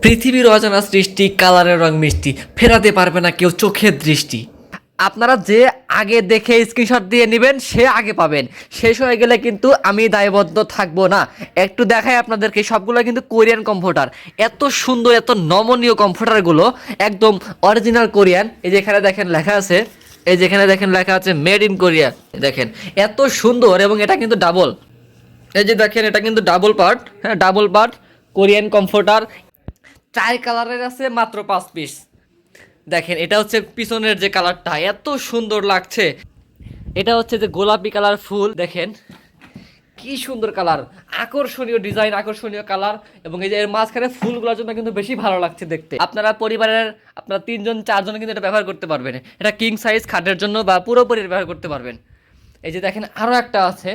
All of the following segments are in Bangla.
পৃথিবীর অজানা সৃষ্টি, কালারের রং মিষ্টি, ফেরাতে পারবে না কেউ চোখের দৃষ্টি। আপনারা যে আগে দেখে স্ক্রিনশট দিয়ে নেবেন সে আগে পাবেন। শেষ হয়ে গেলে কিন্তু আমি দায়বদ্ধ থাকবো না। একটু দেখাই আপনাদেরকে, সবগুলো কিন্তু কোরিয়ান কমফোর্টার। এত সুন্দর, এত নমনীয় কমফোর্টারগুলো একদম অরিজিনাল কোরিয়ান। এই যে এখানে দেখেন লেখা আছে, এই যেখানে দেখেন লেখা আছে মেড ইন কোরিয়া। দেখেন এত সুন্দর, এবং এটা কিন্তু ডাবল। এই যে দেখেন এটা কিন্তু ডাবল পার্ট, হ্যাঁ ডাবল পার্ট কোরিয়ান কমফোর্টার। 4 কালারের আছে, মাত্র 5 পিস। দেখেন এটা হচ্ছে পিছনের যে কালারটা, এত সুন্দর লাগছে। এটা হচ্ছে যে গোলাপি কালার ফুল, দেখেন কি সুন্দর কালার, আকর্ষণীয় ডিজাইন, আকর্ষণীয় কালার। এবং এই যে এর মাঝখানে ফুলগুলোর জন্য কিন্তু বেশি ভালো লাগছে দেখতে। আপনারা পরিবারের আপনারা 3জন 4জন কিন্তু এটা ব্যবহার করতে পারবেন। এটা কিং সাইজ খাটের জন্য বা পুরোপুরি ব্যবহার করতে পারবেন। এই যে দেখেন আরও একটা আছে,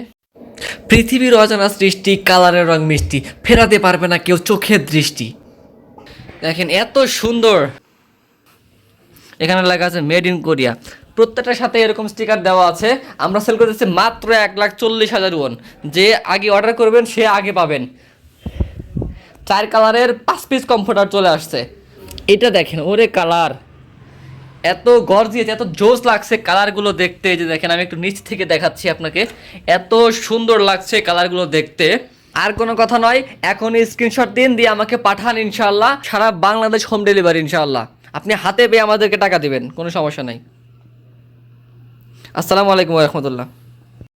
পৃথিবীর অজানা সৃষ্টি, কালারের রং মিষ্টি, ফেরাতে পারবে না কেউ চোখের দৃষ্টি। দেখেন এত সুন্দর, এখানে লেখা আছে মেড ইন কোরিয়া। প্রত্যেকটার সাথে এরকম স্টিকার দেওয়া আছে। আমরা সেল করতেছি মাত্র 1,40,000 ওয়ান। যে আগে অর্ডার করবেন সে আগে পাবেন। 4 কালারের 5 পিস কমফোর্টার চলে আসছে। এটা দেখেন, ওরে কালার এত গর্জিয়াস, এত জোস লাগছে কালারগুলো দেখতে। এই যে দেখেন আমি একটু নিচ থেকে দেখাচ্ছি আপনাকে, এত সুন্দর লাগছে কালারগুলো দেখতে। আর কোনো কথা নয়, এখন স্ক্রিনশট দিন, দিয়ে আমাকে পাঠান, ইনশাআল্লাহ সারা বাংলাদেশ হোম ডেলিভারি ইনশাআল্লাহ। আপনি হাতে পেয়ে আমাদেরকে টাকা দিবেন, কোনো সমস্যা নাই। আসসালামু আলাইকুম ওয়া রাহমাতুল্লাহ।